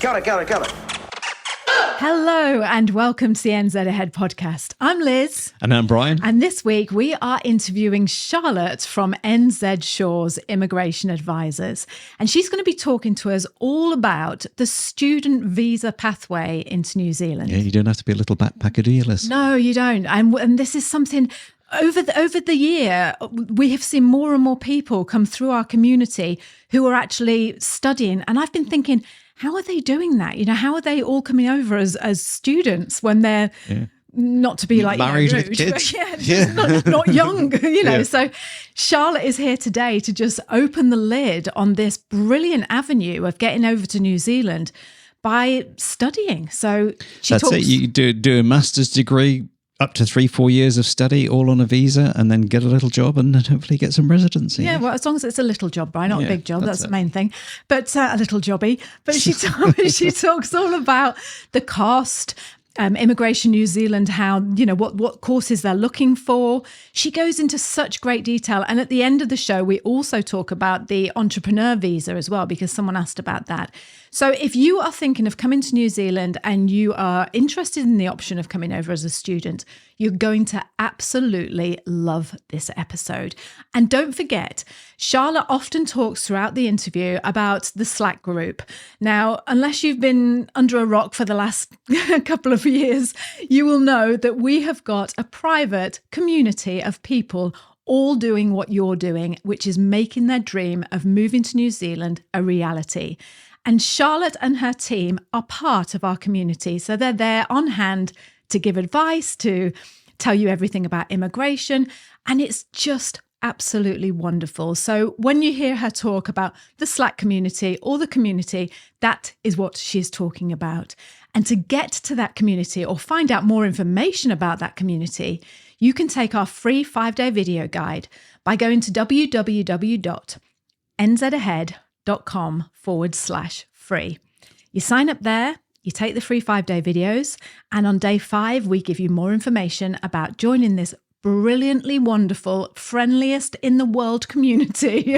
Got it. Hello and welcome to the NZ Ahead podcast. I'm Liz. And I'm Brian. And this week we are interviewing Charlotte from NZ Shores Immigration Advisors. And she's going to be talking to us all about the student visa pathway into New Zealand. Yeah, you don't have to be a little backpacker, do you, Liz? No, you don't. And this is something... Over the year, we have seen more and more people come through our community who are actually studying. And I've been thinking, how are they doing that? You know, how are they all coming over as students when they're not to be like married rude, with kids? Not young, Yeah. So Charlotte is here today to just open the lid on this brilliant avenue of getting over to New Zealand by studying. So she That's talks... it. You do a master's degree, up to 3-4 years of study, all on a visa, and then get a little job and then hopefully get some residency. Yeah, well, as long as it's a little job, Brian, not a big job, that's the it. main thing. But a little jobby. But she talks all about the cost, Immigration New Zealand, how, you know, what courses they're looking for. She goes into such great detail. And at the end of the show, we also talk about the entrepreneur visa as well, because someone asked about that. So if you are thinking of coming to New Zealand and you are interested in the option of coming over as a student, you're going to absolutely love this episode. And don't forget, Charlotte often talks throughout the interview about the Slack group. Now, unless you've been under a rock for the last couple of years, you will know that we have got a private community of people all doing what you're doing, which is making their dream of moving to New Zealand a reality. And Charlotte and her team are part of our community. So they're there on hand to give advice, to tell you everything about immigration. And it's just absolutely wonderful. So when you hear her talk about the Slack community or the community, that is what she's talking about. And to get to that community or find out more information about that community, you can take our free 5-day video guide by going to www.nzahead.com/free. You sign up there, you take the free 5-day videos, and on day 5, we give you more information about joining this brilliantly wonderful, friendliest in the world community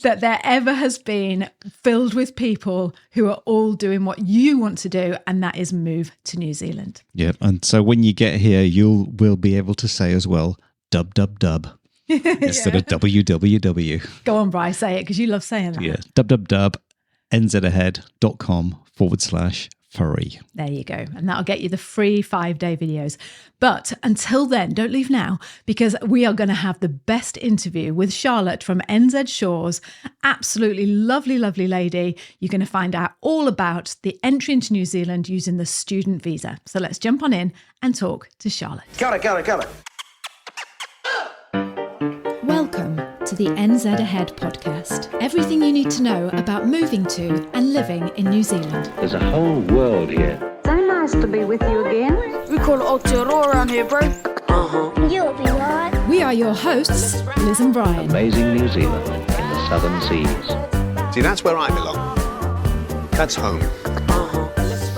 that there ever has been, filled with people who are all doing what you want to do, and that is move to New Zealand. Yeah, and so when you get here, will be able to say as well, dub instead of www. Go on, Bri, say it, because you love saying that. Yeah, nzahead.com/free. There you go. And that'll get you the free 5-day videos. But until then, don't leave now, because we are going to have the best interview with Charlotte from NZ Shores. Absolutely lovely, lovely lady. You're going to find out all about the entry into New Zealand using the student visa. So let's jump on in and talk to Charlotte. Got it. Welcome to the NZ Ahead podcast. Everything you need to know about moving to and living in New Zealand. There's a whole world here. So nice to be with you again. We call it Aotearoa around here, bro. You'll be right. We are your hosts, Liz and Brian. Amazing New Zealand in the southern seas. See, that's where I belong. That's home.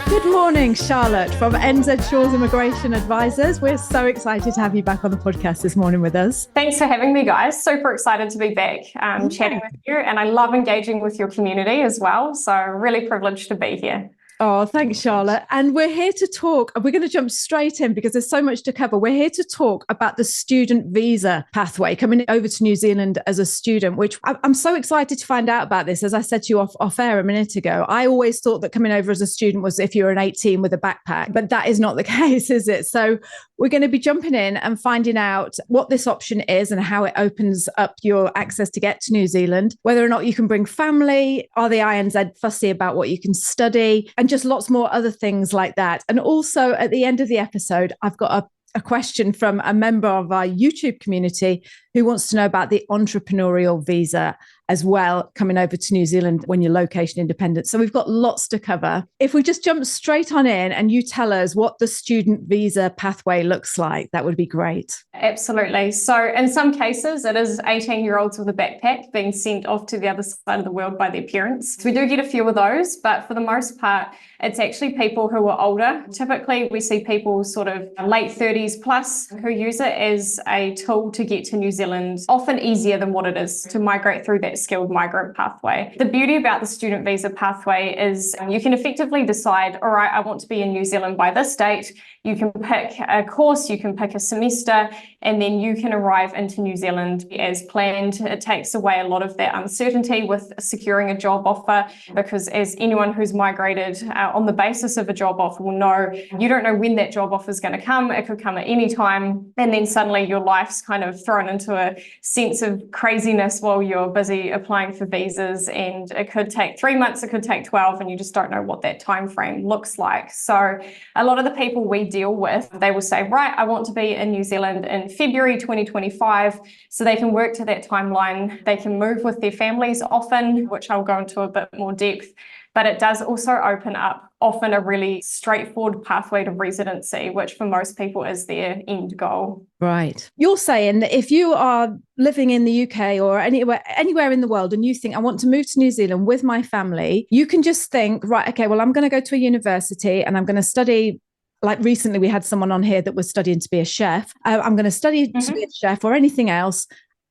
Good morning, Charlotte from NZ Shores Immigration Advisors. We're so excited to have you back on the podcast this morning with us. Thanks for having me, guys. Super excited to be back chatting with you. And I love engaging with your community as well. So really privileged to be here. Oh, thanks, Charlotte. And we're here to talk, we're going to jump straight in because there's so much to cover. We're here to talk about the student visa pathway, coming over to New Zealand as a student, which I'm so excited to find out about this. As I said to you off air a minute ago, I always thought that coming over as a student was if you're an 18 with a backpack, but that is not the case, is it? So we're going to be jumping in and finding out what this option is and how it opens up your access to get to New Zealand, whether or not you can bring family, are the INZ fussy about what you can study, and just lots more other things like that. And also at the end of the episode, I've got a question from a member of our YouTube community who wants to know about the entrepreneurial visa as well, coming over to New Zealand when you're location independent. So we've got lots to cover. If we just jump straight on in and you tell us what the student visa pathway looks like, that would be great. Absolutely. So in some cases, it is 18-year-olds with a backpack being sent off to the other side of the world by their parents. So we do get a few of those, but for the most part, it's actually people who are older. Typically, we see people sort of late 30s plus who use it as a tool to get to New Zealand, often easier than what it is to migrate through that that skilled migrant pathway. The beauty about the student visa pathway is you can effectively decide, all right, I want to be in New Zealand by this date. You can pick a course, you can pick a semester, and then you can arrive into New Zealand as planned. It takes away a lot of that uncertainty with securing a job offer, because as anyone who's migrated on the basis of a job offer will know, you don't know when that job offer is going to come. It could come at any time, and then suddenly your life's kind of thrown into a sense of craziness while you're busy applying for visas, and it could take 3 months, it could take 12, and you just don't know what that time frame looks like. So a lot of the people we deal with, they will say, right, I want to be in New Zealand in February 2025, so they can work to that timeline. They can move with their families often, which I'll go into a bit more depth, but it does also open up often a really straightforward pathway to residency, which for most people is their end goal. Right. You're saying that if you are living in the UK or anywhere in the world and you think, I want to move to New Zealand with my family, you can just think, right, okay, well, I'm going to go to a university and I'm going to study. Like recently we had someone on here that was studying to be a chef. I'm going to study to be a chef or anything else.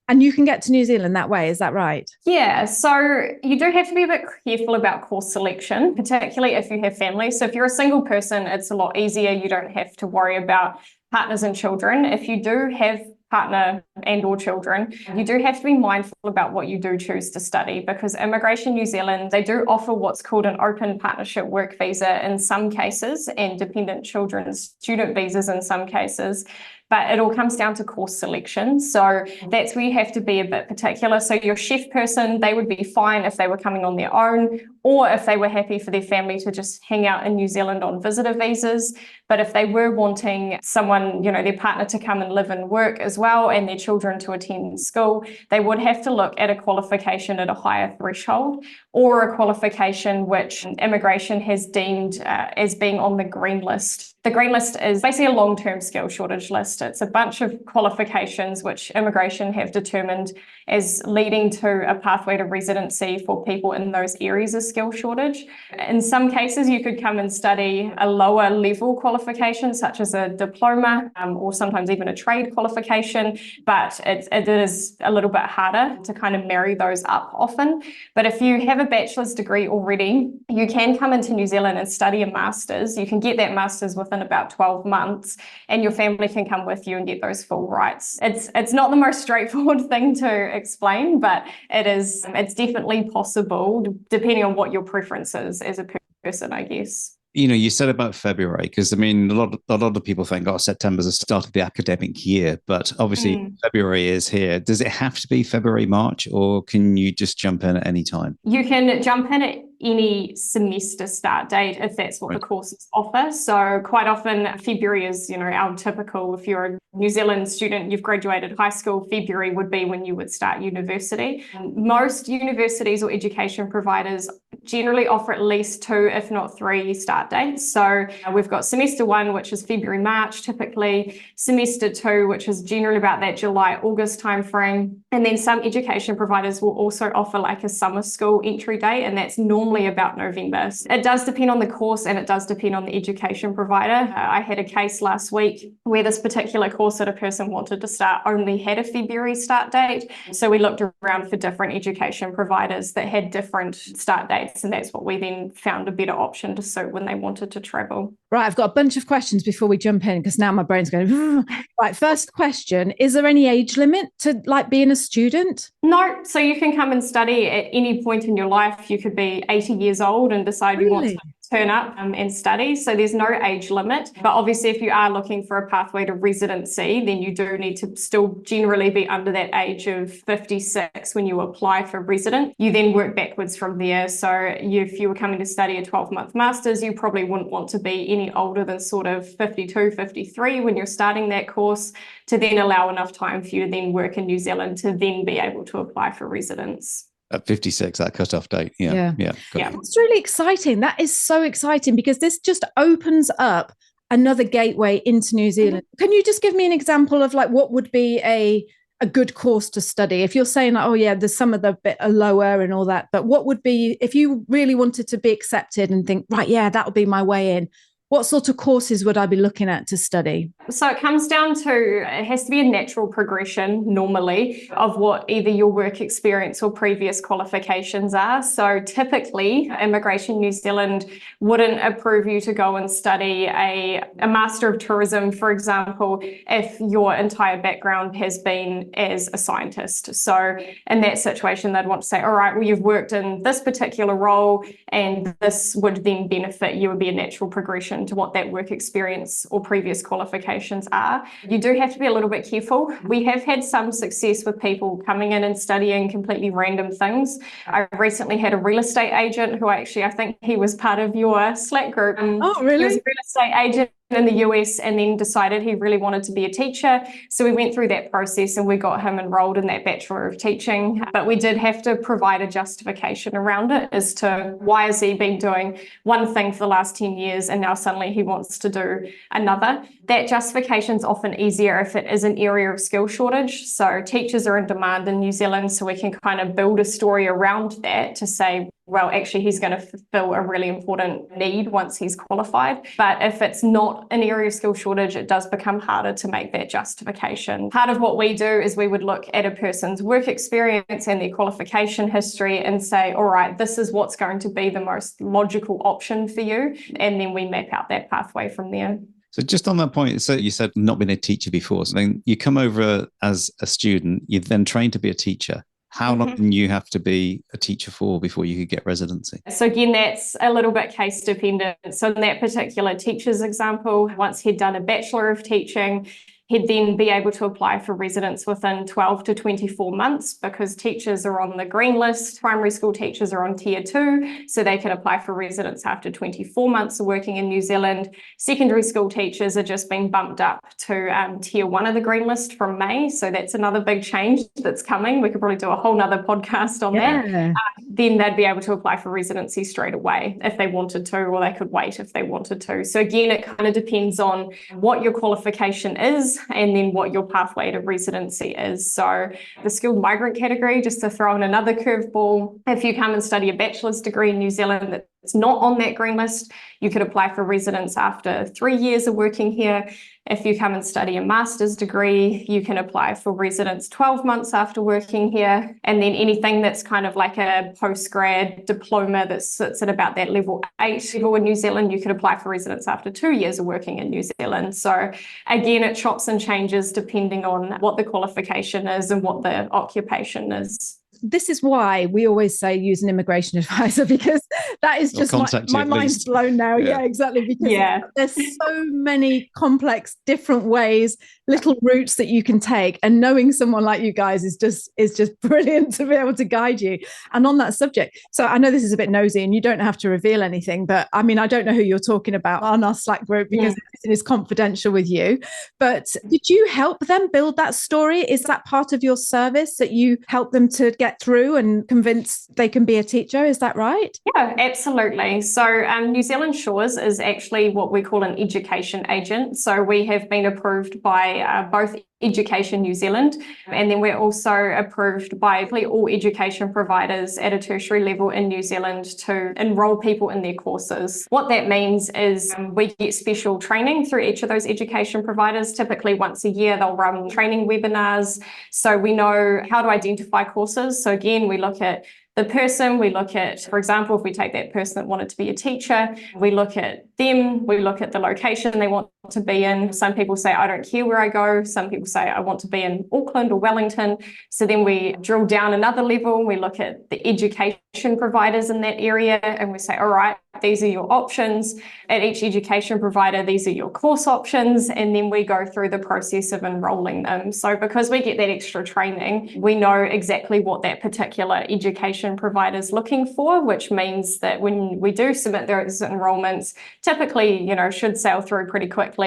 And you can get to New Zealand that way. Is that right? Yeah, so you do have to be a bit careful about course selection, particularly if you have families. So if you're a single person, it's a lot easier. You don't have to worry about partners and children. If you do have partner and or children, you do have to be mindful about what you do choose to study, because Immigration New Zealand, they do offer what's called an open partnership work visa in some cases and dependent children's student visas in some cases. But it all comes down to course selection. So that's where you have to be a bit particular. So your chef person, they would be fine if they were coming on their own, or if they were happy for their family to just hang out in New Zealand on visitor visas. But if they were wanting someone, you know, their partner to come and live and work as well, and their children to attend school, they would have to look at a qualification at a higher threshold, or a qualification which immigration has deemed as being on the green list. The green list is basically a long-term skill shortage list. It's a bunch of qualifications which immigration have determined as leading to a pathway to residency for people in those areas of skill shortage. In some cases, you could come and study a lower level qualification, such as a diploma, or sometimes even a trade qualification, but it is a little bit harder to kind of marry those up often. But if you have a bachelor's degree already, you can come into New Zealand and study a master's. You can get that master's within about 12 months, and your family can come with you and get those full rights. It's not the most straightforward thing to explain, but it's definitely possible depending on what your preference is as a person, I guess. You know, you said about February, because I mean, a lot of people think, oh, September's the start of the academic year, but obviously February is here. Does it have to be February, March, or can you just jump in at any time? You can jump in at any semester start date if that's what the courses offer. So quite often February is, you know, our typical, if you're a New Zealand student, you've graduated high school, February would be when you would start university. Most universities or education providers generally offer at least 2, if not 3 start dates. So we've got semester 1, which is February, March, typically, semester 2, which is generally about that July, August timeframe. And then some education providers will also offer like a summer school entry date, and that's normally about November. It does depend on the course, and it does depend on the education provider. I had a case last week where this particular course that a person wanted to start only had a February start date. So we looked around for different education providers that had different start dates, and that's what we then found a better option to suit when they wanted to travel. Right, I've got a bunch of questions before we jump in, because now my brain's going, right, first question, is there any age limit to like being a student? No, so you can come and study at any point in your life. You could be 80 years old and decide you want to turn up and study. So there's no age limit. But obviously, if you are looking for a pathway to residency, then you do need to still generally be under that age of 56 when you apply for resident. You then work backwards from there. So if you were coming to study a 12-month master's, you probably wouldn't want to be any older than sort of 52, 53 when you're starting that course, to then allow enough time for you to then work in New Zealand to then be able to apply for residence. At 56, that cutoff date. Yeah. It's really exciting. That is so exciting, because this just opens up another gateway into New Zealand. Can you just give me an example of like what would be a good course to study? If you're saying, like, oh yeah, there's some of the bit are lower and all that, but what would be, if you really wanted to be accepted and think, right, yeah, that would be my way in, What sort of courses would I be looking at to study? So it comes down to, it has to be a natural progression normally of what either your work experience or previous qualifications are. So typically, Immigration New Zealand wouldn't approve you to go and study a Master of Tourism, for example, if your entire background has been as a scientist. So in that situation, they'd want to say, all right, well, you've worked in this particular role and this would then benefit you, would be a natural progression to what that work experience or previous qualifications are. You do have to be a little bit careful. We have had some success with people coming in and studying completely random things. I recently had a real estate agent who I think he was part of your Slack group. Oh, really? He was a real estate agent in the US and then decided he really wanted to be a teacher. So we went through that process and we got him enrolled in that Bachelor of Teaching. But we did have to provide a justification around it as to why has he been doing one thing for the last 10 years and now suddenly he wants to do another. That justification is often easier if it is an area of skill shortage. So teachers are in demand in New Zealand, so we can kind of build a story around that to say, well, actually, he's going to fulfill a really important need once he's qualified. But if it's not an area of skill shortage, it does become harder to make that justification. Part of what we do is we would look at a person's work experience and their qualification history and say, all right, this is what's going to be the most logical option for you. And then we map out that pathway from there. So just on that point, so you said not been a teacher before. So then you come over as a student, you then train to be a teacher. How long do you have to be a teacher for before you could get residency? So again, that's a little bit case dependent. So in that particular teacher's example, once he'd done a Bachelor of Teaching, he'd then be able to apply for residence within 12 to 24 months because teachers are on the green list. Primary school teachers are on tier 2, so they can apply for residence after 24 months of working in New Zealand. Secondary school teachers are just being bumped up to tier 1 of the green list from May. So that's another big change that's coming. We could probably do a whole nother podcast on that. Then they'd be able to apply for residency straight away if they wanted to, or they could wait if they wanted to. So again, it kind of depends on what your qualification is and then what your pathway to residency is. So the skilled migrant category, just to throw in another curveball, if you come and study a bachelor's degree in New Zealand that's not on that green list, you could apply for residence after 3 years of working here. If you come and study a master's degree, you can apply for residence 12 months after working here. And then anything that's kind of like a postgrad diploma that sits at about that level 8 level in New Zealand, you could apply for residence after 2 years of working in New Zealand. So again, it chops and changes depending on what the qualification is and what the occupation is. This is why we always say use an immigration advisor, because that is just my mind's blown now. Yeah, exactly. Because there's so many complex, different ways, little routes that you can take. And knowing someone like you guys is just brilliant to be able to guide you. And on that subject, so I know this is a bit nosy and you don't have to reveal anything, but I mean, I don't know who you're talking about on our Slack group because everything is confidential with you. But did you help them build that story? Is that part of your service that you help them to get through and convince they can be a teacher? Is that right? Yeah, absolutely. So New Zealand Shores is actually what we call an education agent. So we have been approved by both Education New Zealand, and then we're also approved by all education providers at a tertiary level in New Zealand to enrol people in their courses. What that means is we get special training through each of those education providers. Typically once a year they'll run training webinars, so we know how to identify courses. So again, we look at the person, we look at, for example, if we take that person that wanted to be a teacher, we look at them, we look at the location they want to be in. Some people say, I don't care where I go. Some people say, I want to be in Auckland or Wellington. So then we drill down another level. We look at the education providers in that area and we say, all right, these are your options. At each education provider, these are your course options. And then we go through the process of enrolling them. So because we get that extra training, we know exactly what that particular education provider is looking for, which means that when we do submit those enrollments, typically, should sail through pretty quickly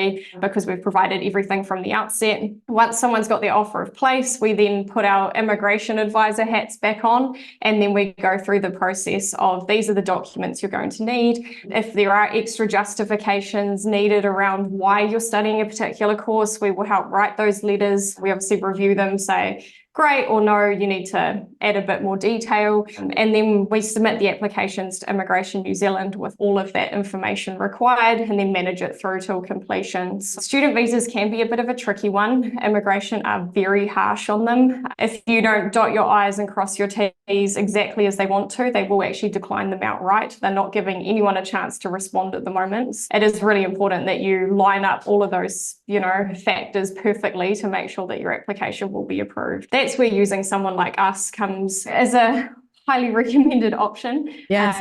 because we've provided everything from the outset. Once someone's got their offer of place, we then put our immigration advisor hats back on, and then we go through the process of these are the documents you're going to need. If there are extra justifications needed around why you're studying a particular course, we will help write those letters. We obviously review them, say, great, or no, you need to add a bit more detail. And then we submit the applications to Immigration New Zealand with all of that information required and then manage it through till completion. So student visas can be a bit of a tricky one. Immigration are very harsh on them. If you don't dot your I's and cross your T's exactly as they want to, they will actually decline them outright. They're not giving anyone a chance to respond at the moment. It is really important that you line up all of those, factors perfectly to make sure that your application will be approved. That's where using someone like us comes as a highly recommended option. Yes.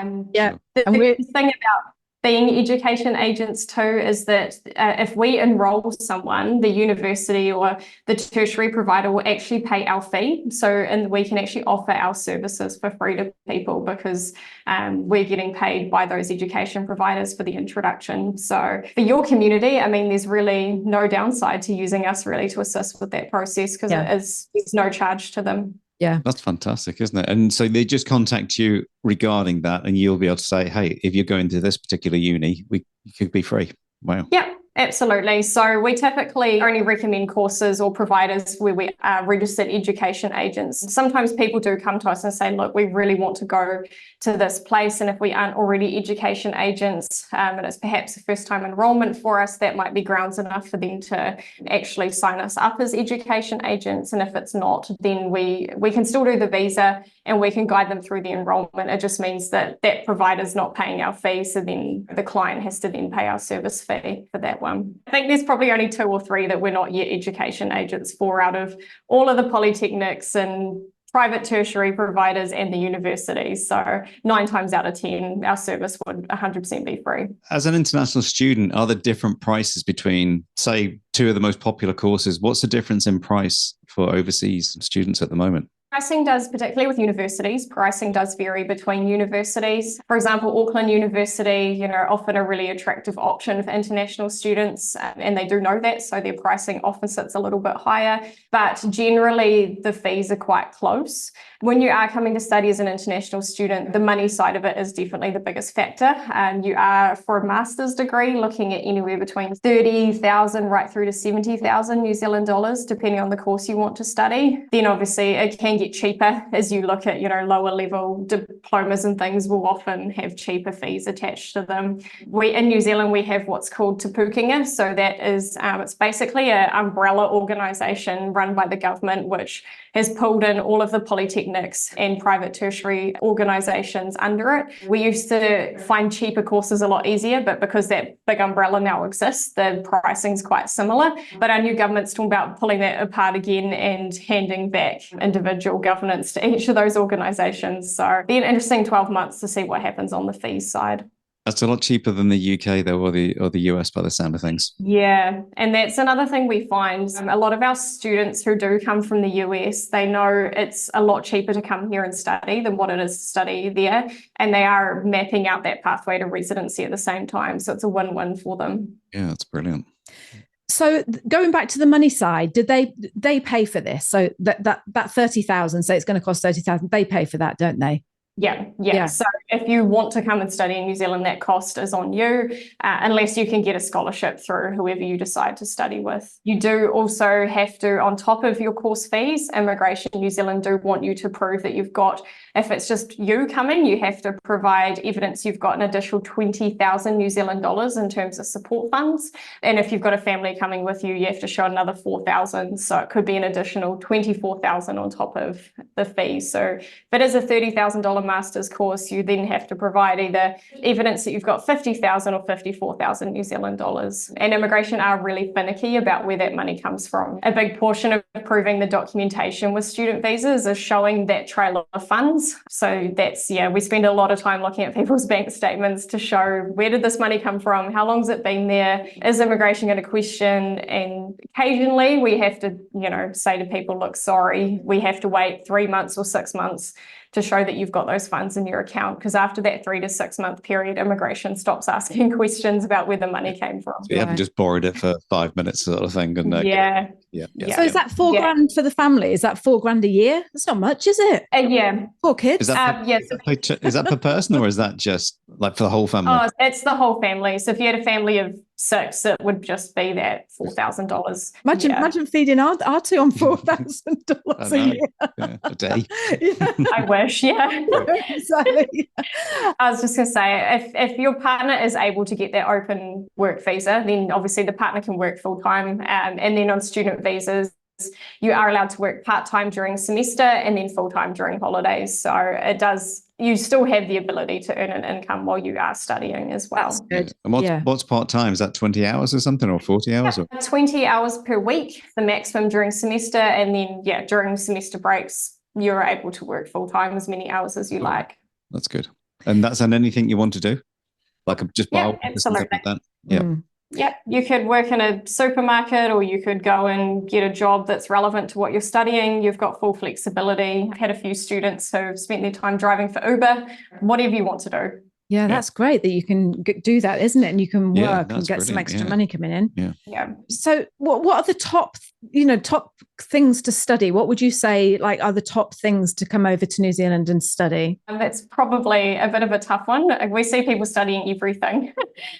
The thing about being education agents too is that if we enroll someone, the university or the tertiary provider will actually pay our fee. And we can actually offer our services for free to people because we're getting paid by those education providers for the introduction. So for your community, I mean, there's really no downside to using us really to assist with that process because there's no charge to them. Yeah. That's fantastic, isn't it? And so they just contact you regarding that and you'll be able to say, hey, if you're going to this particular uni, you could be free. Wow. Yeah, absolutely. So we typically only recommend courses or providers where we are registered education agents. Sometimes people do come to us and say, look, we really want to go to this place. And if we aren't already education agents and it's perhaps a first time enrollment for us, that might be grounds enough for them to actually sign us up as education agents. And if it's not, then we can still do the visa and we can guide them through the enrollment. It just means that that provider's not paying our fee. So then the client has to then pay our service fee for that one. I think there's probably only 2 or 3 that we're not yet education agents for out of all of the polytechnics and private tertiary providers and the universities. So 9 times out of 10, our service would 100% be free. As an international student, are there different prices between, say, 2 of the most popular courses? What's the difference in price for overseas students at the moment? Pricing does, particularly with universities, pricing does vary between universities. For example, Auckland University, often a really attractive option for international students, and they do know that, so their pricing often sits a little bit higher. But generally, the fees are quite close. When you are coming to study as an international student, the money side of it is definitely the biggest factor. You are, for a master's degree, looking at anywhere between 30,000 right through to 70,000 New Zealand dollars, depending on the course you want to study. Then obviously it can get cheaper as you look at, lower level diplomas and things will often have cheaper fees attached to them. In New Zealand, we have what's called Te Pukenga. So that is, it's basically an umbrella organisation run by the government, which has pulled in all of the polytechnics and private tertiary organisations under it. We used to find cheaper courses a lot easier, but because that big umbrella now exists, the pricing's quite similar. But our new government's talking about pulling that apart again and handing back individual governance to each of those organisations. So it'll be an interesting 12 months to see what happens on the fees side. That's a lot cheaper than the UK though, or the US by the sound of things. Yeah, and that's another thing we find. A lot of our students who do come from the US, they know it's a lot cheaper to come here and study than what it is to study there. And they are mapping out that pathway to residency at the same time. So it's a win-win for them. Yeah, that's brilliant. So going back to the money side, did they pay for this? So that 30,000, so it's going to cost 30,000, they pay for that, don't they? Yeah. So if you want to come and study in New Zealand, that cost is on you, unless you can get a scholarship through whoever you decide to study with. You do also have to, on top of your course fees, Immigration New Zealand do want you to prove that you've got, if it's just you coming, you have to provide evidence you've got an additional 20,000 New Zealand dollars in terms of support funds. And if you've got a family coming with you, you have to show another 4,000. So it could be an additional 24,000 on top of the fees. So if it is a $30,000 master's course, you then have to provide either evidence that you've got 50,000 or 54,000 New Zealand dollars. And immigration are really finicky about where that money comes from. A big portion of approving the documentation with student visas is showing that trail of funds. So that's, we spend a lot of time looking at people's bank statements to show where did this money come from? How long's it been there? Is immigration going to question? And occasionally we have to, say to people, look, sorry, we have to wait 3 months or 6 months to show that you've got those funds in your account, because after that 3 to 6 month period, immigration stops asking questions about where the money came from. So you haven't just borrowed it for 5 minutes sort of thing. And Yeah. So is that $4,000 for the family? Is that $4,000 a year? That's not much, is it? Yeah. 4 kids. Is that per person or is that just like for the whole family? Oh, it's the whole family. So if you had a family of six, it would just be that $4,000. Imagine feeding our two on $4,000 a year. Yeah, a day. I wish, yeah. Exactly. I was just going to say, if your partner is able to get that open work visa, then obviously the partner can work full time. And then on student visas, you are allowed to work part-time during semester and then full-time during holidays. So you still have the ability to earn an income while you are studying as well. That's good. And what's part-time? Is that 20 hours or something, or 40 hours? Yeah, 20 hours per week, the maximum during semester. And then, during semester breaks, you're able to work full-time as many hours as you like. That's good. And that's on anything you want to do? Like just buy absolutely. Like that? Yeah. Yep, you could work in a supermarket, or you could go and get a job that's relevant to what you're studying. You've got full flexibility. I've had a few students who've spent their time driving for Uber, whatever you want to do. Yeah, that's great that you can do that, isn't it? And you can work and get some brilliant. extra money coming in. Yeah. So what are the top things to study? What would you say are the top things to come over to New Zealand and study? And that's probably a bit of a tough one. We see people studying everything.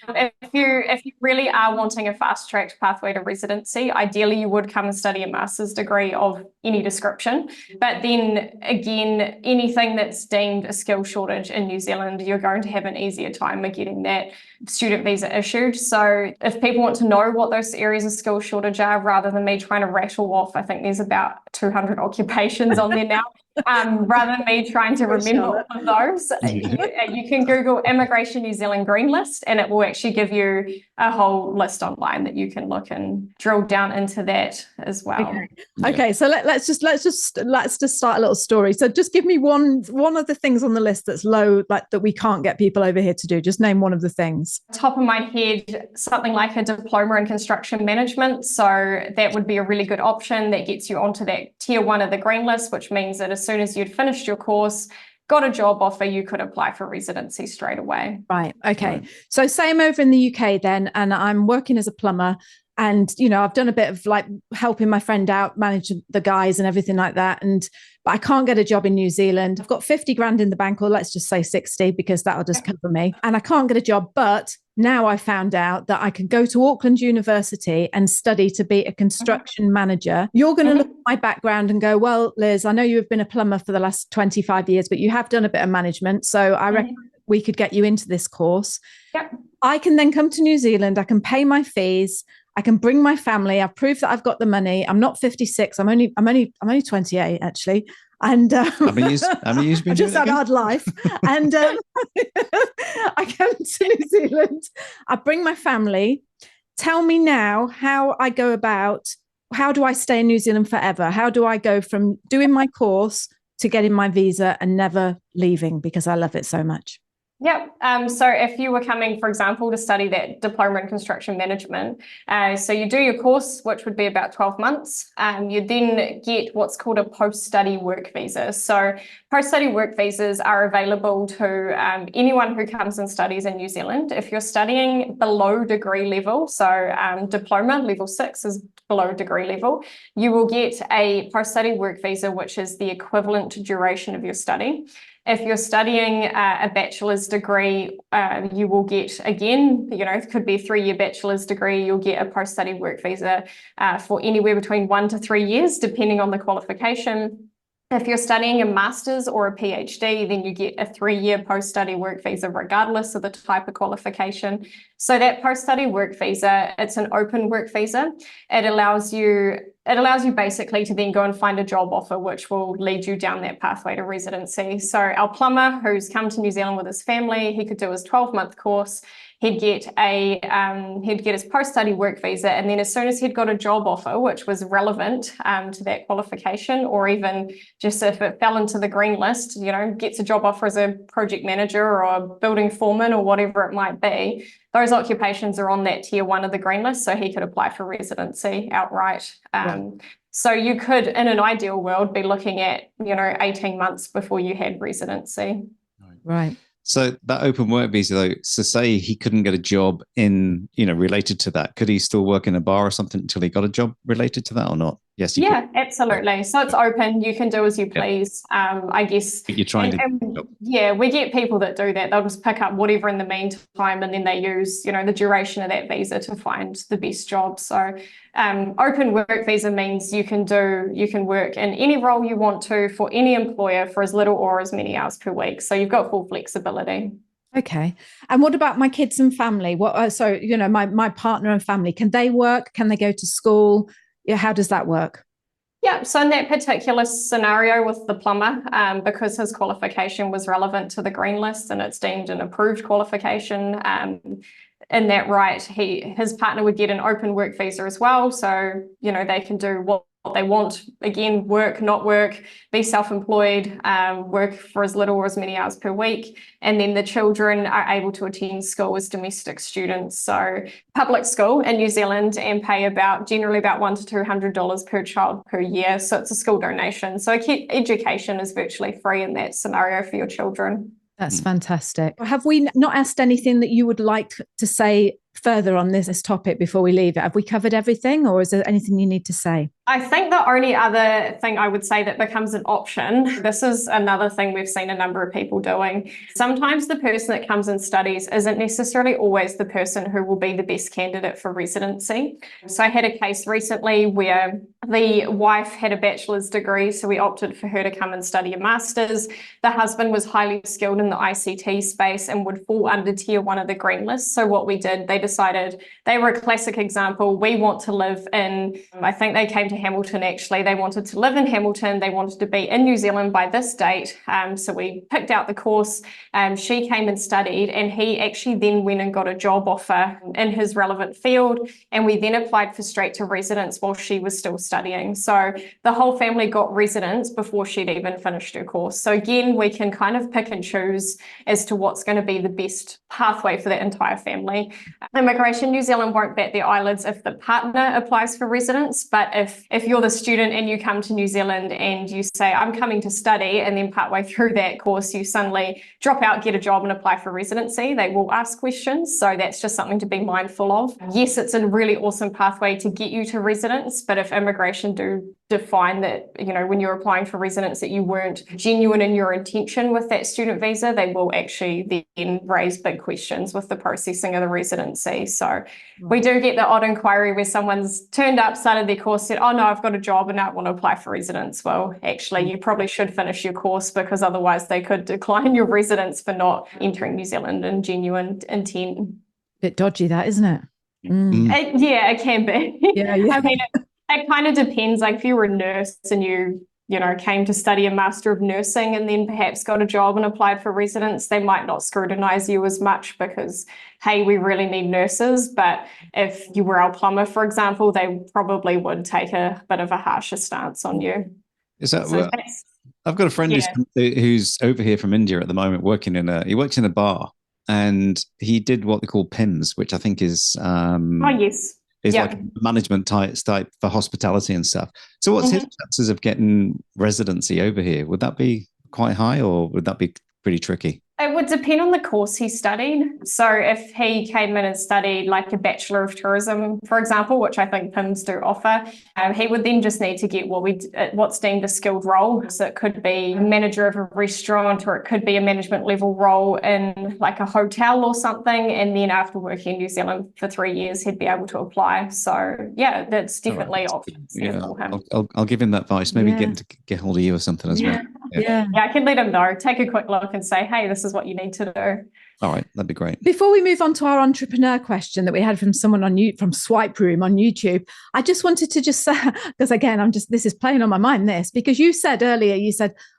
If you really are wanting a fast-tracked pathway to residency, ideally you would come and study a master's degree of any description. But then again, anything that's deemed a skill shortage in New Zealand, you're going to have an easier time of getting that student visa issued. So if people want to know what those areas of skill shortage are, rather than me trying to rattle off, I think there's about 200 occupations on there now. Rather than me trying to remember all of those, you can Google Immigration New Zealand Green List, and it will actually give you a whole list online that you can look and drill down into that as well. Okay, so let's just start a little story. So just give me one of the things on the list that's low, that we can't get people over here to do. Just name one of the things. Top of my head, something like a diploma in construction management. So that would be a really good option that gets you onto that tier 1 of the green list, which means that as soon as you'd finished your course, got a job offer, you could apply for residency straight away. Right. Okay. So say I'm over in the UK then, and I'm working as a plumber, and I've done a bit of helping my friend out, manage the guys and everything like that, but I can't get a job in New Zealand. I've got 50 grand in the bank, or let's just say 60, because that'll just cover me, and I can't get a job. But now I found out that I can go to Auckland University and study to be a construction manager. You're going to look at my background and go, well, Liz, I know you've been a plumber for the last 25 years, but you have done a bit of management. So I reckon we could get you into this course. Yep. I can then come to New Zealand. I can pay my fees. I can bring my family. I've proved that I've got the money. I'm not 56. I'm only 28 actually. And how many years been just had a hard life. And I come to New Zealand. I bring my family. Tell me now how I go about. How do I stay in New Zealand forever? How do I go from doing my course to getting my visa and never leaving because I love it so much? Yep. So if you were coming, for example, to study that diploma in construction management, so you do your course, which would be about 12 months, you then get what's called a post-study work visa. So post-study work visas are available to anyone who comes and studies in New Zealand. If you're studying below degree level, so diploma level 6 is below degree level, you will get a post-study work visa, which is the equivalent duration of your study. If you're studying a bachelor's degree, you will get, again, it could be a 3-year bachelor's degree, you'll get a post-study work visa for anywhere between 1 to 3 years, depending on the qualification. If you're studying a master's or a PhD, then you get a 3-year post-study work visa, regardless of the type of qualification. So that post-study work visa, it's an open work visa. It allows you basically to then go and find a job offer, which will lead you down that pathway to residency. So our plumber who's come to New Zealand with his family, he could do his 12-month course. He'd get his post-study work visa, and then as soon as he'd got a job offer, which was relevant to that qualification, or even just if it fell into the green list, gets a job offer as a project manager or a building foreman or whatever it might be, those occupations are on that tier 1 of the green list, so he could apply for residency outright. So you could, in an ideal world, be looking at 18 months before you had residency. Right. So that open work visa, though, so say he couldn't get a job in, related to that, could he still work in a bar or something until he got a job related to that or not? Yes. Yeah, absolutely. So it's open. You can do as you please. I guess. You're trying yeah, we get people that do that. They'll just pick up whatever in the meantime, and then they use, the duration of that visa to find the best job. So open work visa means you can work in any role you want to for any employer for as little or as many hours per week. So you've got full flexibility. Okay. And what about my kids and family? My partner and family, can they work? Can they go to school? Yeah, how does that work? Yeah, so in that particular scenario with the plumber, because his qualification was relevant to the green list and it's deemed an approved qualification, in that right, his partner would get an open work visa as well. So, they can do what they want. Again, work, not work, be self-employed, work for as little or as many hours per week. And then the children are able to attend school as domestic students. So public school in New Zealand, and pay generally about $100 to $200 per child per year. So it's a school donation. So education is virtually free in that scenario for your children. That's fantastic. Have we not asked anything that you would like to say further on this topic before we leave it? Have we covered everything, or is there anything you need to say? I think the only other thing I would say that becomes an option, this is another thing we've seen a number of people doing. Sometimes the person that comes and studies isn't necessarily always the person who will be the best candidate for residency. So I had a case recently where the wife had a bachelor's degree, so we opted for her to come and study a master's. The husband was highly skilled in the ICT space and would fall under tier 1 of the green list. So what we did, they decided, they were a classic example. We want to live in, I think they came to Hamilton actually. They wanted to live in Hamilton. They wanted to be in New Zealand by this date. So we picked out the course. She came and studied, and he actually then went and got a job offer in his relevant field. And we then applied for straight to residence while she was still studying. So the whole family got residence before she'd even finished her course. So again, we can kind of pick and choose as to what's going to be the best pathway for the entire family. Immigration New Zealand won't bat their eyelids if the partner applies for residence, but if you're the student and you come to New Zealand and you say, I'm coming to study, and then partway through that course, you suddenly drop out, get a job and apply for residency, they will ask questions. So that's just something to be mindful of. Yes, it's a really awesome pathway to get you to residence, but if immigration do define that, when you're applying for residence, that you weren't genuine in your intention with that student visa, they will actually then raise big questions with the processing of the residency. So we do get the odd inquiry where someone's turned up, started their course, said, oh no, I've got a job and now I want to apply for residence. Well, actually, you probably should finish your course, because otherwise they could decline your residence for not entering New Zealand in genuine intent. Bit dodgy, that, isn't it? It can be. Yeah. I mean, it kind of depends. Like if you were a nurse and you came to study a Master of Nursing and then perhaps got a job and applied for residence, they might not scrutinise you as much because, hey, we really need nurses. But if you were our plumber, for example, they probably would take a bit of a harsher stance on you. Is that I've got a friend who's over here from India at the moment, he works in a bar, and he did what they call PIMS, which I think is is like management type for hospitality and stuff. So what's his chances of getting residency over here? Would that be quite high, or would that be pretty tricky? It would depend on the course he studied. So if he came in and studied like a Bachelor of Tourism, for example, which I think PIMS do offer, he would then just need to get what's deemed a skilled role. So it could be manager of a restaurant, or it could be a management level role in like a hotel or something. And then after working in New Zealand for 3 years, he'd be able to apply. So yeah, that's definitely options. Yeah, I'll give him that advice. Maybe get hold of you or something as well. Yeah, I can let him know. Take a quick look and say, hey, this is what you need to do. All right, that'd be great. Before we move on to our entrepreneur question that we had from someone from Swipe Room on YouTube, I just wanted to say, because again, this is playing on my mind, because you said earlier,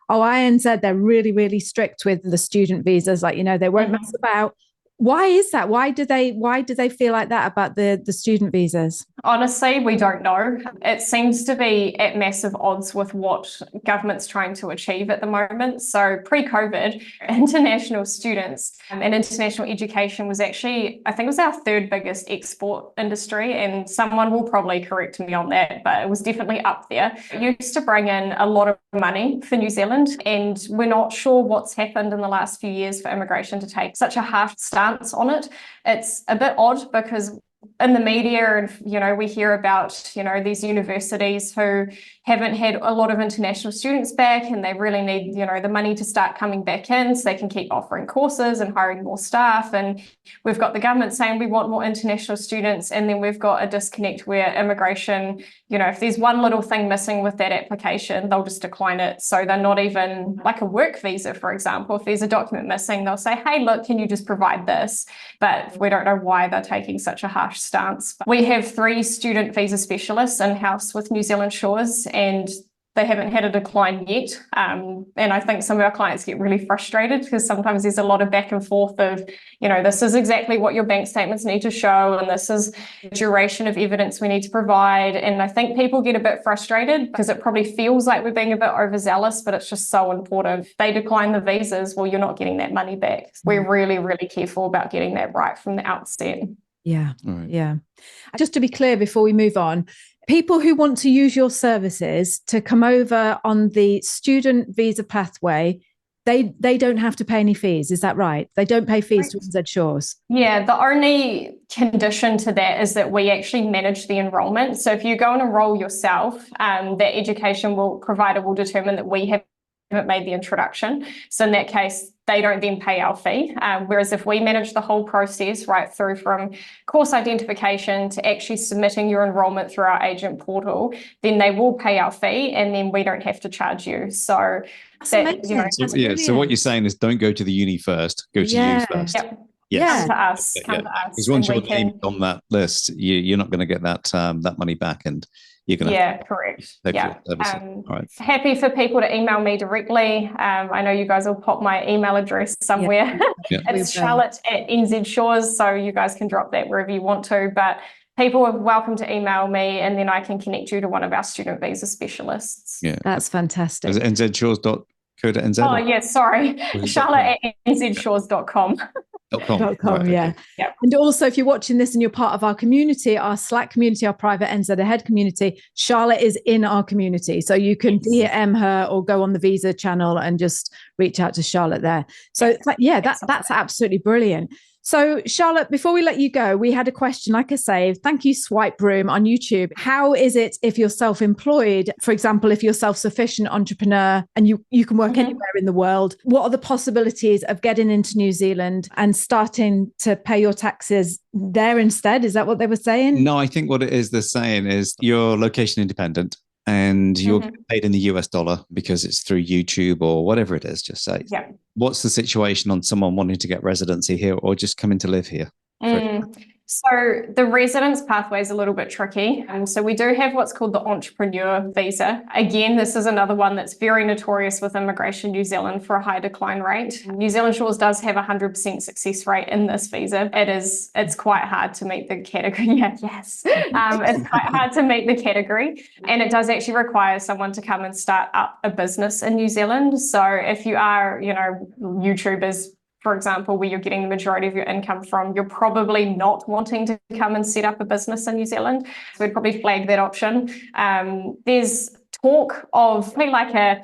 oh, INZ, they're really, really strict with the student visas. Like, they won't mess about. Why is that? Why do they feel like that about the student visas? Honestly, we don't know. It seems to be at massive odds with what government's trying to achieve at the moment. So pre-COVID, international students and international education was actually, I think it was our third biggest export industry. And someone will probably correct me on that, but it was definitely up there. It used to bring in a lot of money for New Zealand. And we're not sure what's happened in the last few years for immigration to take such a harsh stance on it. It's a bit odd because in the media, and we hear about these universities who haven't had a lot of international students back, and they really need the money to start coming back in so they can keep offering courses and hiring more staff. And we've got the government saying we want more international students, and then we've got a disconnect where immigration, if there's one little thing missing with that application, they'll just decline it. So they're not even like a work visa, for example. If there's a document missing, they'll say, hey, look, can you just provide this? But we don't know why they're taking such a harsh stance. But we have 3 student visa specialists in-house with New Zealand Shores, and they haven't had a decline yet. And I think some of our clients get really frustrated because sometimes there's a lot of back and forth of, this is exactly what your bank statements need to show, and this is the duration of evidence we need to provide. And I think people get a bit frustrated because it probably feels like we're being a bit overzealous, but it's just so important. If they decline the visas, well, you're not getting that money back. We're really, really careful about getting that right from the outset. Yeah. Right. Yeah. Just to be clear before we move on, people who want to use your services to come over on the student visa pathway, they don't have to pay any fees. Is that right? They don't pay fees to NZ Shores. Yeah, the only condition to that is that we actually manage the enrolment. So if you go and enroll yourself, the education provider will determine that we haven't made the introduction. So in that case, they don't then pay our fee. Whereas if we manage the whole process right through from course identification to actually submitting your enrolment through our agent portal, then they will pay our fee, and then we don't have to charge you. So So what you're saying is don't go to the uni first, go to you first. Yep. Yes. Come to us. Come to us. Because once and your name's on that list, you're not going to get that money back, and you're going to correct. pay for Yeah. your services. All right. Happy for people to email me directly. I know you guys will pop my email address somewhere. Yeah. It's Charlotte@NZ Shores, so you guys can drop that wherever you want to. But people are welcome to email me, and then I can connect you to one of our student visa specialists. Yeah, That's fantastic. Is it nzshores.co.nz? Oh, yes, sorry. Charlotte@nzshores.com. .com, right, yeah. okay. Yep. And also, if you're watching this and you're part of our community, our Slack community, our private NZ Ahead community, Charlotte is in our community. So you can DM her or go on the Visa channel and just reach out to Charlotte there. So that's absolutely brilliant. So Charlotte, before we let you go, we had a question, like I say, thank you, Swipe Room on YouTube. How is it if you're self-employed? For example, if you're self-sufficient entrepreneur and you can work anywhere in the world, what are the possibilities of getting into New Zealand and starting to pay your taxes there instead? Is that what they were saying? No, I think what it is they're saying is you're location independent, and you're getting paid in the US dollar because it's through YouTube or whatever it is, just say. Yeah. What's the situation on someone wanting to get residency here or just coming to live here? So the residence pathway is a little bit tricky. So we do have what's called the entrepreneur visa. Again, this is another one that's very notorious with Immigration New Zealand for a high decline rate. New Zealand Shores does have a 100% success rate in this visa. It's quite hard to meet the category. It's quite hard to meet the category. And it does actually require someone to come and start up a business in New Zealand. So if you are, YouTubers, for example, where you're getting the majority of your income from, you're probably not wanting to come and set up a business in New Zealand. So we'd probably flag that option. There's talk of maybe like a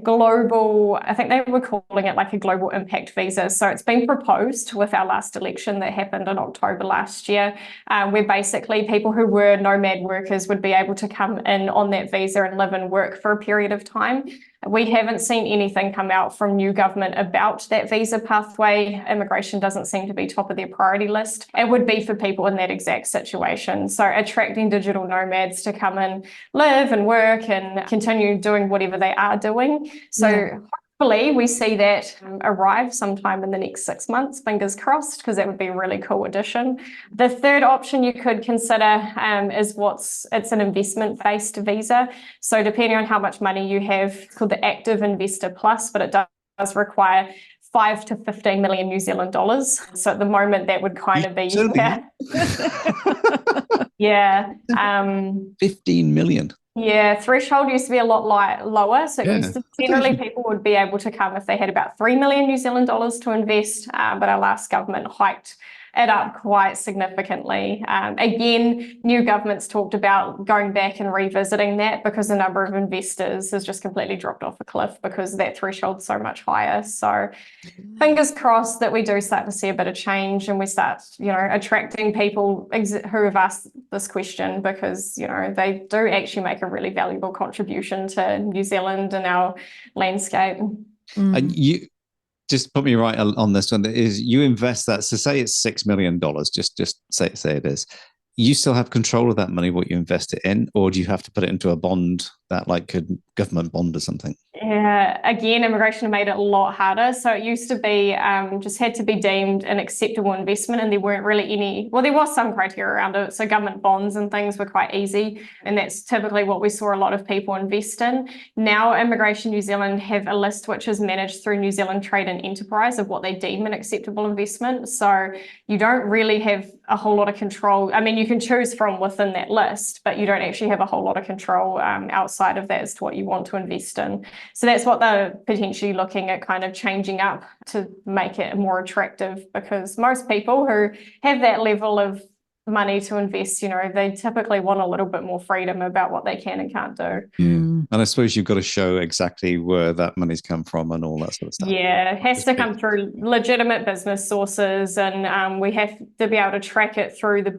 global, I think they were calling it like a global impact visa. So it's been proposed with our last election that happened in October last year, where basically people who were nomad workers would be able to come in on that visa and live and work for a period of time. We haven't seen anything come out from new government about that visa pathway. Immigration doesn't seem to be top of their priority list. It would be for people in that exact situation. So attracting digital nomads to come and live and work and continue doing whatever they are doing. So hopefully we see that arrive sometime in the next 6 months, fingers crossed, because that would be a really cool addition. The third option you could consider is it's an investment-based visa. So depending on how much money you have, it's called the Active Investor Plus, but it does require 5 to 15 million New Zealand dollars. So at the moment, that would kind of be... Yeah. 15 million. Yeah, threshold used to be a lot lower. So generally people would be able to come if they had about 3 million New Zealand dollars to invest. But our last government hiked it up quite significantly. Again, new governments talked about going back and revisiting that because the number of investors has just completely dropped off a cliff because that threshold's so much higher. So fingers crossed that we do start to see a bit of change and we start, attracting people who have asked this question because, they do actually make a really valuable contribution to New Zealand and our landscape. And you just put me right on this one. Is you invest that, so say it's $6 million, just say it is. You still have control of that money, what you invest it in, or do you have to put it into a bond that like a government bond or something? Yeah, again, immigration made it a lot harder. So it used to be just had to be deemed an acceptable investment, and there weren't really any, well, there was some criteria around it. So government bonds and things were quite easy. And that's typically what we saw a lot of people invest in. Now, Immigration New Zealand have a list which is managed through New Zealand Trade and Enterprise of what they deem an acceptable investment. So you don't really have a whole lot of control. I mean, you can choose from within that list, but you don't actually have a whole lot of control outside of that as to what you want to invest in. So that's what they're potentially looking at kind of changing up to make it more attractive, because most people who have that level of money to invest, they typically want a little bit more freedom about what they can and can't do. Yeah. And I suppose you've got to show exactly where that money's come from and all that sort of stuff. Yeah, it has to come through legitimate business sources, and we have to be able to track it through the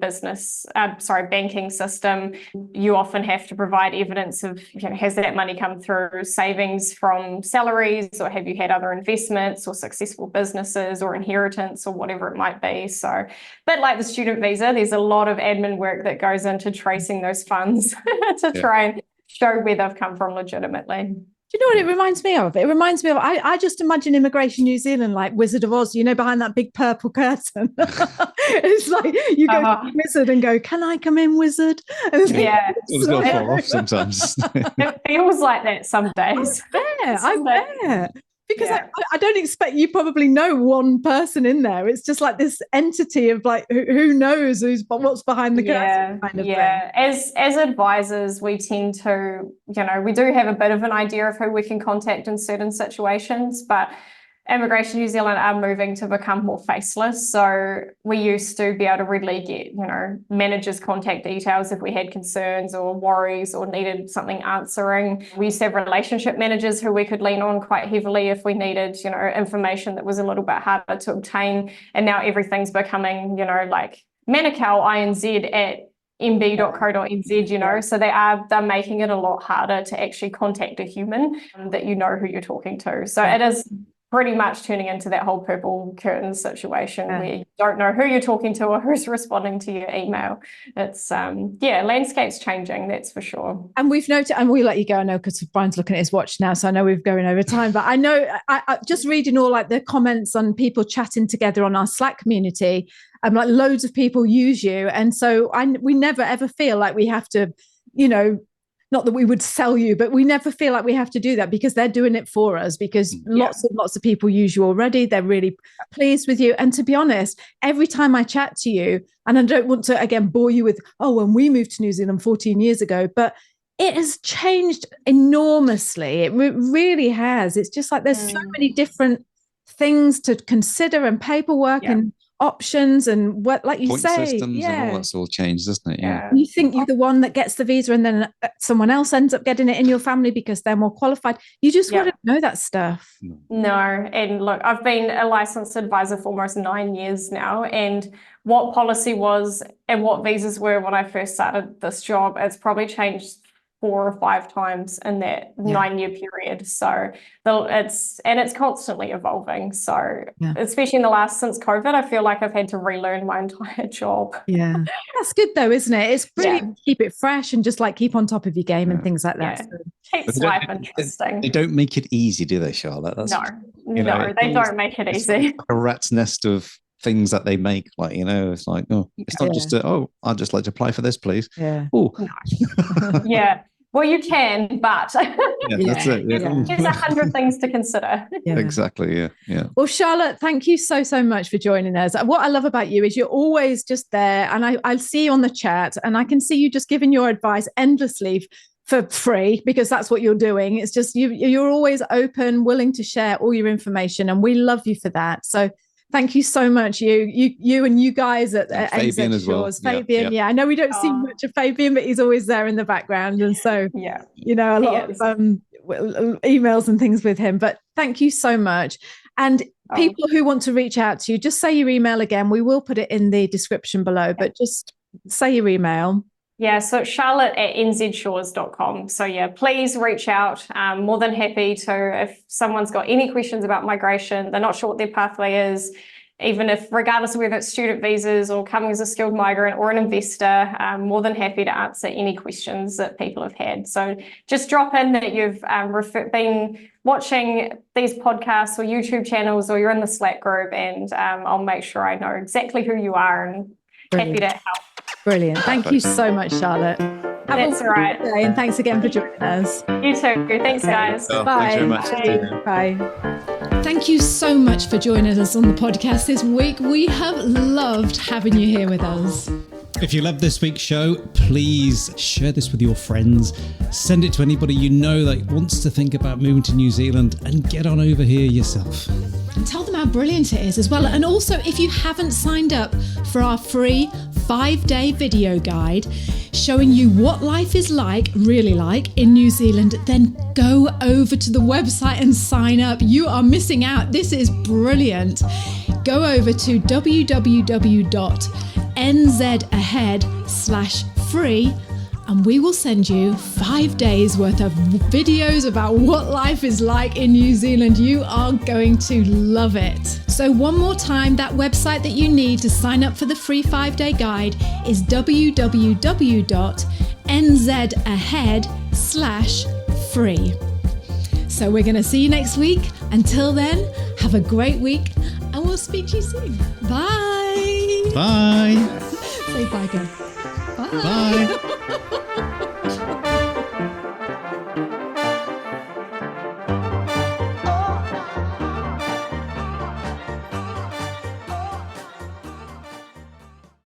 banking system. You often have to provide evidence of, has that money come through savings from salaries, or have you had other investments or successful businesses or inheritance or whatever it might be. So, but like the student visa, there's a lot of admin work that goes into tracing those funds to try and show where they've come from legitimately. Do you know what it reminds me of? It reminds me of, I just imagine Immigration New Zealand like Wizard of Oz, behind that big purple curtain. It's like you go to the wizard and go, "Can I come in, wizard?" And yeah. It's got to fall off sometimes. It feels like that some days. I bet. Because I don't expect you probably know one person in there. It's just like this entity of like, who knows what's behind the curtain kind of thing. As advisors, we tend to, we do have a bit of an idea of who we can contact in certain situations, but Immigration New Zealand are moving to become more faceless. So we used to be able to readily get, managers' contact details if we had concerns or worries or needed something answering. We used to have relationship managers who we could lean on quite heavily if we needed, information that was a little bit harder to obtain. And now everything's becoming, like Manukau INZ at mb.co.nz, so they're making it a lot harder to actually contact a human that who you're talking to. So it is pretty much turning into that whole purple curtain situation where you don't know who you're talking to or who's responding to your email. It's, landscape's changing, that's for sure. And we've noted, and we'll let you go, I know, because Brian's looking at his watch now, so I know we're going over time, but I know, I just reading all like the comments on people chatting together on our Slack community, like loads of people use you. And so we never ever feel like we have to, not that we would sell you, but we never feel like we have to do that because they're doing it for us, because lots of people use you already. They're really pleased with you. And to be honest, every time I chat to you, and I don't want to, again, bore you with, when we moved to New Zealand 14 years ago, but it has changed enormously. It really has. It's just like there's so many different things to consider and paperwork and options and what, like you point say, systems and all that's all changed, doesn't it? Yeah. You think you're the one that gets the visa and then someone else ends up getting it in your family because they're more qualified. You just want to know that stuff. No, and look, I've been a licensed advisor for almost 9 years now, and what policy was and what visas were when I first started this job, it's probably changed 4 or 5 times in that 9-year period. So it's constantly evolving. So especially in since COVID, I feel like I've had to relearn my entire job. Yeah. That's good though, isn't it? It's brilliant to keep it fresh and just like keep on top of your game and things like that. So. Keeps life interesting. They don't make it easy, do they, Charlotte? No, they don't make it easy. Like a rat's nest of things that they make, like, it's like, it's not just I'd just like to apply for this, please. Well, you can, but that's it. There's 100 things to consider. Exactly. Well, Charlotte, thank you so much for joining us. What I love about you is you're always just there, and I see you on the chat, and I can see you just giving your advice endlessly for free, because that's what you're doing. It's just you're always open, willing to share all your information, and we love you for that. So Thank you so much, you and you guys at Fabian NZ as well. Shores. Fabian, I know we don't see much of Fabian, but he's always there in the background, and so you know, a lot of emails and things with him. But thank you so much. And people who want to reach out to you, just say your email again. We will put it in the description below, but just say your email. Yeah, so it's charlotte@nzshores.com. So yeah, please reach out. More than happy to, if someone's got any questions about migration, they're not sure what their pathway is, even if, regardless of whether it's student visas or coming as a skilled migrant or an investor, more than happy to answer any questions that people have had. So just drop in that you've been watching these podcasts or YouTube channels, or you're in the Slack group, and I'll make sure I know exactly who you are and happy to help. Brilliant. Thank you so much, Charlotte. That's all right. Day, and thanks again for joining us. You too. Thanks, guys. Oh, bye. Thanks very much. Bye. Thank you so much for joining us on the podcast this week. We have loved having you here with us. If you love this week's show, please share this with your friends. Send it to anybody you know that wants to think about moving to New Zealand, and get on over here yourself. And tell them how brilliant it is as well. And also, if you haven't signed up for our free 5-day video guide showing you what life is like, really like, in New Zealand, then go over to the website and sign up. You are missing out. This is brilliant. Go over to www.nzahead.com/free, and we will send you 5 days worth of videos about what life is like in New Zealand. You are going to love it. So one more time, that website that you need to sign up for the free 5-day guide is www.nzahead.com/free. So we're going to see you next week. Until then, have a great week, and we'll speak to you soon. Bye. Bye. Say bye, girl. Bye. Bye.